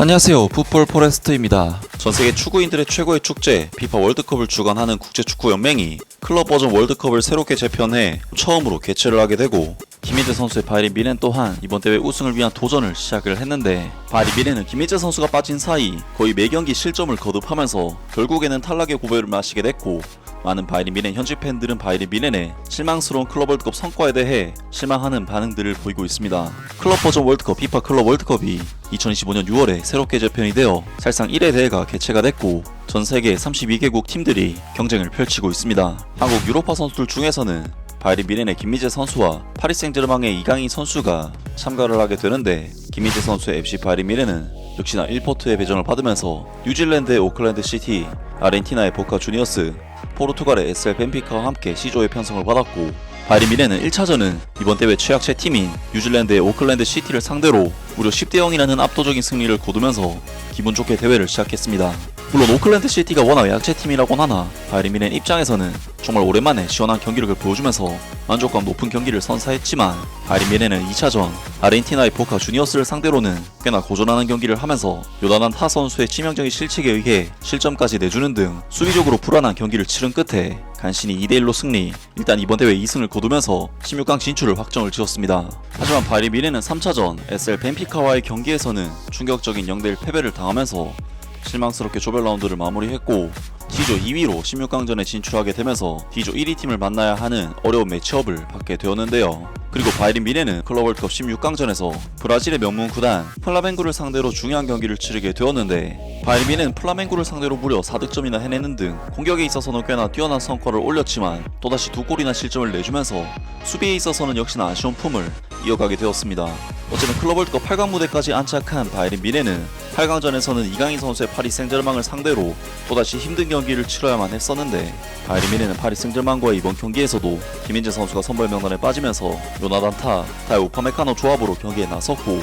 안녕하세요. 풋볼 포레스트입니다. 전세계 축구인들의 최고의 축제 피파 월드컵을 주관하는 국제축구연맹이 클럽 버전 월드컵을 새롭게 재편해 처음으로 개최를 하게 되고, 김민재 선수의 바이린 미넨 또한 이번 대회 우승을 위한 도전을 시작을 했는데, 바이린 미넨은 김민재 선수가 빠진 사이 거의 매경기 실점을 거듭하면서 결국에는 탈락의 고배를 마시게 됐고, 많은 바이린 미넨 현지 팬들은 바이린 미넨의 실망스러운 클럽 월드컵 성과에 대해 실망하는 반응들을 보이고 있습니다. 클럽 버전 월드컵 피파 클럽 월드컵이 2025년 6월에 새롭게 재편이 되어 사실상 1회 대회가 개최가 됐고, 전 세계 32개국 팀들이 경쟁을 펼치고 있습니다. 한국 유로파 선수들 중에서는 바이린 미넨의 김민재 선수와 파리 생제르맹의 이강인 선수가 참가를 하게 되는데, 김민재 선수의 FC 바이린 미넨은 역시나 1포트의 배정을 받으면서 뉴질랜드의 오클랜드 시티, 아르헨티나의 보카 주니어스, 포르투갈의 SL 벤피카와 함께 C조에 편성을 받았고, 바이린 미넨은 1차전은 이번 대회 최약체 팀인 뉴질랜드의 오클랜드 시티를 상대로 무려 10대 0이라는 압도적인 승리를 거두면서 기분 좋게 대회를 시작했습니다. 물론 오클랜드 시티가 워낙 약체팀이라곤 하나 바이린 미넨 입장에서는 정말 오랜만에 시원한 경기력을 보여주면서 만족감 높은 경기를 선사했지만, 바이린 미넨은 2차전 아르헨티나의 보카 주니어스를 상대로는 꽤나 고전하는 경기를 하면서 요단한 타 선수의 치명적인 실책에 의해 실점까지 내주는 등 수비적으로 불안한 경기를 치른 끝에 간신히 2대1로 승리, 일단 이번 대회 2승을 거두면서 16강 진출을 확정을 지었습니다. 하지만 바이린 미넨은 3차전 SL 벤피카와의 경기에서는 충격적인 0대1 패배를 당하면서 실망스럽게 조별 라운드를 마무리했고, D조 2위로 16강전에 진출하게 되면서 D조 1위 팀을 만나야 하는 어려운 매치업을 받게 되었는데요. 그리고 바이린 미넨은 클럽 월드컵 16강전에서 브라질의 명문 구단 플라멩구를 상대로 중요한 경기를 치르게 되었는데, 바이린 미넨은 플라멩구를 상대로 무려 4득점이나 해내는 등 공격에 있어서는 꽤나 뛰어난 성과를 올렸지만 또다시 2골이나 실점을 내주면서 수비에 있어서는 역시나 아쉬운 품을 이어가게 되었습니다. 어쨌든 클럽 월드컵 8강 무대까지 안착한 바이린 미넨은 8강전에서는 이강인 선수의 파리 생제르맹을 상대로 또다시 힘든 경기를 치러야만 했었는데, 바이린 미넨은 파리 생제르맹과의 이번 경기에서도 김민재 선수가 선발 명단에 빠지면서 요나단 타, 다이오 우파메카노 조합으로 경기에 나섰고,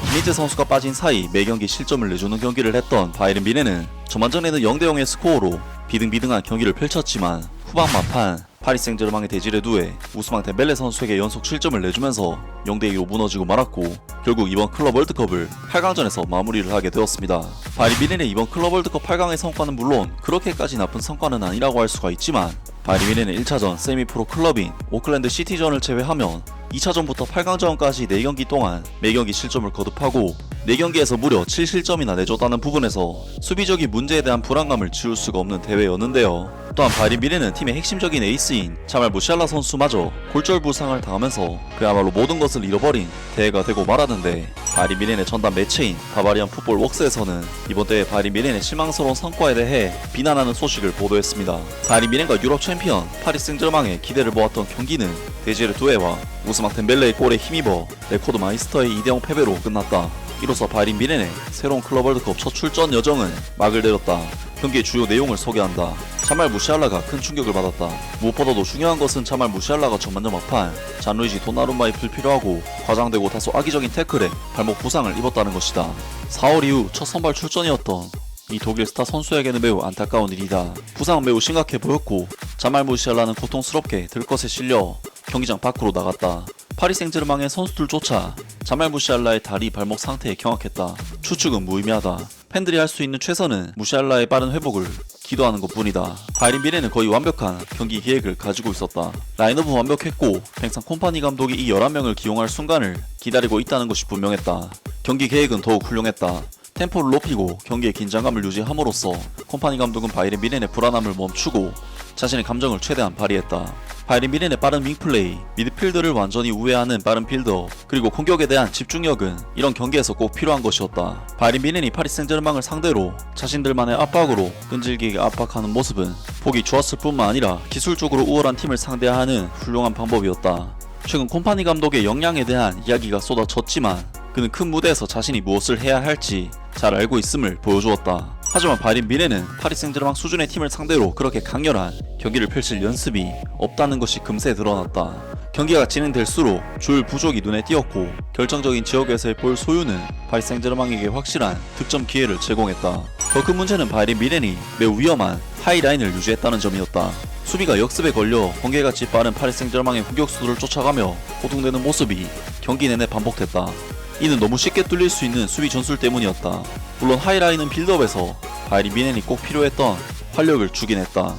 김민재 선수가 빠진 사이 매경기 실점을 내주는 경기를 했던 바이린 미넨은 전반전에는 0대 0의 스코어로 비등비등한 경기를 펼쳤지만, 후반 막판 파리 생제르맹의 데지레두에 우스망 덴벨레 선수에게 연속 실점을 내주면서 0대 2로 무너지고 말았고, 결국 이번 클럽 월드컵을 8강전에서 마무리를 하게 되었습니다. 바이린 미넨의 이번 클럽 월드컵 8강의 성과는 물론 그렇게까지 나쁜 성과는 아니라고 할 수가 있지만, 바이린 미넨은 1차전 세미프로 클럽인 오클랜드 시티전을 제외하면 2차전부터 8강전까지 4경기 동안 매경기 실점을 거듭하고 4경기에서 무려 7실점이나 내줬다는 부분에서 수비적인 문제에 대한 불안감을 지울 수가 없는 대회였는데요. 또한 바이린 미넨은 팀의 핵심적인 에이스인 자말 무시알라 선수마저 골절 부상을 당하면서 그야말로 모든 것을 잃어버린 대회가 되고 말았는데, 바이린 미넨의 전담 매체인 바바리안 풋볼 웍스에서는 이번 대회 바이린 미넨의 실망스러운 성과에 대해 비난하는 소식을 보도했습니다. 바이린 미넨과 유럽 챔피언 파리 생제르맹의 기대를 모았던 경기는 데지레두에와 우스망 덴벨레의 골에 힘입어 레코드 마이스터의 2대 0 패배로 끝났다. 이로써 바이린 미넨의 새로운 클럽 월드컵 첫 출전 여정은 막을 내렸다. 경기의 주요 내용을 소개한다. 자말 무시알라가 큰 충격을 받았다. 무엇보다도 중요한 것은 자말 무시알라가 전반전 막판 잔루이지 도나룸마의 불필요하고 과장되고 다소 악의적인 태클에 발목 부상을 입었다는 것이다. 4월 이후 첫 선발 출전이었던 이 독일 스타 선수에게는 매우 안타까운 일이다. 부상은 매우 심각해 보였고, 자말 무시알라는 고통스럽게 들것에 실려 경기장 밖으로 나갔다. 파리 생제르맹의 선수들조차 자말 무시알라의 다리 발목 상태에 경악했다. 추측은 무의미하다. 팬들이 할 수 있는 최선은 무시알라의 빠른 회복을 기도하는 것뿐이다. 바이린 미넨은 거의 완벽한 경기 계획을 가지고 있었다. 라인업은 완벽했고 팽상 콤파니 감독이 이 11명을 기용할 순간을 기다리고 있다는 것이 분명했다. 경기 계획은 더욱 훌륭했다. 템포를 높이고 경기의 긴장감을 유지함으로써 콤파니 감독은 바이린 미넨의 불안함을 멈추고 자신의 감정을 최대한 발휘했다. 바이린 미넨의 빠른 윙플레이, 미드필더를 완전히 우회하는 빠른 빌드업, 그리고 공격에 대한 집중력은 이런 경기에서 꼭 필요한 것이었다. 바이린 미넨이 파리 생제르맹을 상대로 자신들만의 압박으로 끈질기게 압박하는 모습은 보기 좋았을 뿐만 아니라 기술적으로 우월한 팀을 상대하는 훌륭한 방법이었다. 최근 콤파니 감독의 역량에 대한 이야기가 쏟아졌지만, 그는 큰 무대에서 자신이 무엇을 해야 할지 잘 알고 있음을 보여주었다. 하지만 바이린 미넨은 파리 생제르맹 수준의 팀을 상대로 그렇게 강렬한 경기를 펼칠 연습이 없다는 것이 금세 드러났다. 경기가 진행될수록 조율 부족이 눈에 띄었고, 결정적인 지역에서의 볼 소유는 파리 생제르맹에게 확실한 득점 기회를 제공했다. 더 큰 문제는 바이린 미넨이 매우 위험한 하이라인을 유지했다는 점이었다. 수비가 역습에 걸려 번개같이 빠른 파리 생제르맹의 공격수들을 쫓아가며 호통되는 모습이 경기 내내 반복됐다. 이는 너무 쉽게 뚫릴 수 있는 수비 전술 때문이었다. 물론 하이라인은 빌드업에서 바이린 미넨이 꼭 필요했던 활력을 주긴 했다.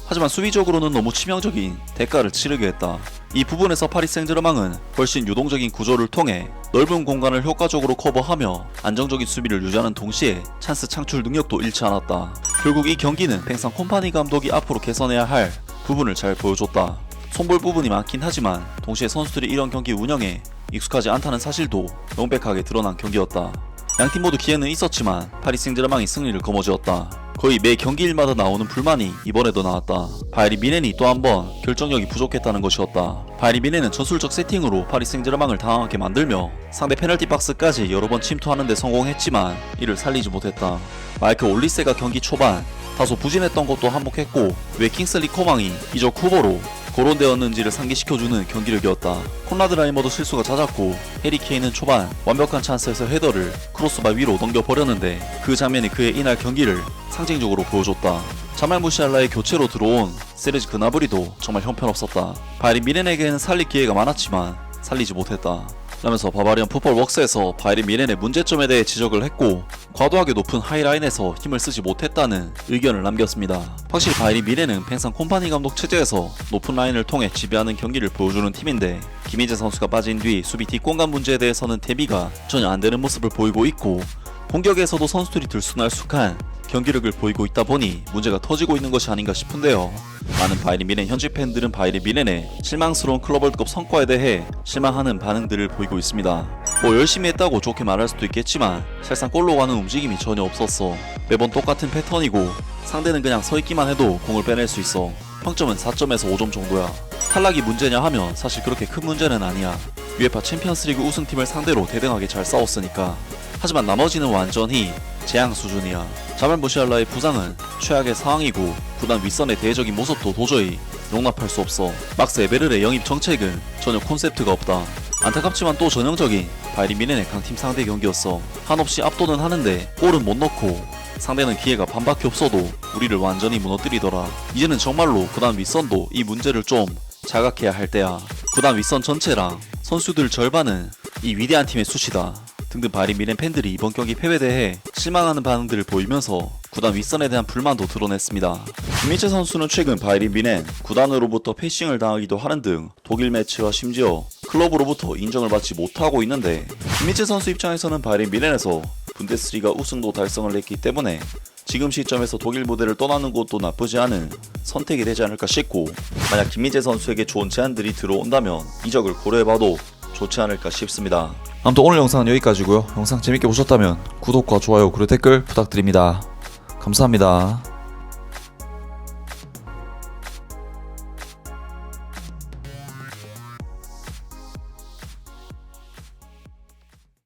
하지만 수비적으로는 너무 치명적인 대가를 치르게 했다. 이 부분에서 파리 생제르맹은 훨씬 유동적인 구조를 통해 넓은 공간을 효과적으로 커버하며 안정적인 수비를 유지하는 동시에 찬스 창출 능력도 잃지 않았다. 결국 이 경기는 팽상 콤파니 감독이 앞으로 개선해야 할 부분을 잘 보여줬다. 손볼 부분이 많긴 하지만 동시에 선수들이 이런 경기 운영에 익숙하지 않다는 사실도 명백하게 드러난 경기였다. 양팀 모두 기회는 있었지만 파리 생제르맹이 승리를 거머쥐었다. 거의 매 경기일마다 나오는 불만이 이번에도 나왔다. 바이린 미넨이 또 한번 결정력이 부족했다는 것이었다. 바이린 미넨은 전술적 세팅으로 파리 생제르맹을 당황하게 만들며 상대 페널티 박스까지 여러 번 침투하는 데 성공했지만 이를 살리지 못했다. 마이클 올리세가 경기 초반 다소 부진했던 것도 한몫했고 왜 킹슬리 코망이 이적 후보로 거론되었는지를 상기시켜주는 경기력이었다. 콘라드 라이머도 실수가 잦았고 해리 케인은 초반 완벽한 찬스에서 헤더를 크로스바 위로 넘겨버렸는데 그 장면이 그의 이날 경기를 상징적으로 보여줬다. 자말 무시알라의 교체로 들어온 세르지 그나브리도 정말 형편없었다. 바이린 미넨에게는 살릴 기회가 많았지만 살리지 못했다. 라면서 바바리안 풋볼 웍스에서 바이린 미넨의 문제점에 대해 지적을 했고 과도하게 높은 하이라인에서 힘을 쓰지 못했다는 의견을 남겼습니다. 확실히 바이린 미넨은 팽상 콤파니 감독 체제에서 높은 라인을 통해 지배하는 경기를 보여주는 팀인데 김희재 선수가 빠진 뒤 수비 뒷공간 문제에 대해서는 대비가 전혀 안되는 모습을 보이고 있고 공격에서도 선수들이 들쑥날쑥한 경기력을 보이고 있다 보니 문제가 터지고 있는 것이 아닌가 싶은데요. 많은 바이린 미넨 현지 팬들은 바이린 미넨의 실망스러운 클럽 월드컵 성과에 대해 실망하는 반응들을 보이고 있습니다. 뭐 열심히 했다고 좋게 말할 수도 있겠지만 사실상 골로 가는 움직임이 전혀 없었어. 매번 똑같은 패턴이고 상대는 그냥 서 있기만 해도 공을 빼낼 수 있어. 평점은 4점에서 5점 정도야. 탈락이 문제냐 하면 사실 그렇게 큰 문제는 아니야. UEFA 챔피언스리그 우승팀을 상대로 대등하게 잘 싸웠으니까. 하지만 나머지는 완전히 재앙 수준이야. 자말 무시알라의 부상은 최악의 상황이고 구단 윗선의 대외적인 모습도 도저히 용납할 수 없어. 막스 에베르의 영입 정책은 전혀 콘셉트가 없다. 안타깝지만 또 전형적인 바이린 미넨의 강팀 상대 경기였어. 한없이 압도는 하는데 골은 못 넣고 상대는 기회가 반밖에 없어도 우리를 완전히 무너뜨리더라. 이제는 정말로 구단 윗선도 이 문제를 좀 자각해야 할 때야. 구단 윗선 전체랑 선수들 절반은 이 위대한 팀의 수치다 등등 바이린 미넨 팬들이 이번 경기 패배에 대해 실망하는 반응들을 보이면서 구단 윗선에 대한 불만도 드러냈습니다. 김민재 선수는 최근 바이린 미넨 구단으로부터 패싱을 당하기도 하는 등 독일 매치와 심지어 클럽으로부터 인정을 받지 못하고 있는데 김민재 선수 입장에서는 바이린 미넨에서 분데스리가 우승도 달성을 했기 때문에 지금 시점에서 독일 무대를 떠나는 것도 나쁘지 않은 선택이 되지 않을까 싶고 만약 김민재 선수에게 좋은 제안들이 들어온다면 이적을 고려해봐도 좋지 않을까 싶습니다. 아무튼 오늘 영상은 여기까지고요. 영상 재밌게 보셨다면 구독과 좋아요 그리고 댓글 부탁드립니다. 감사합니다.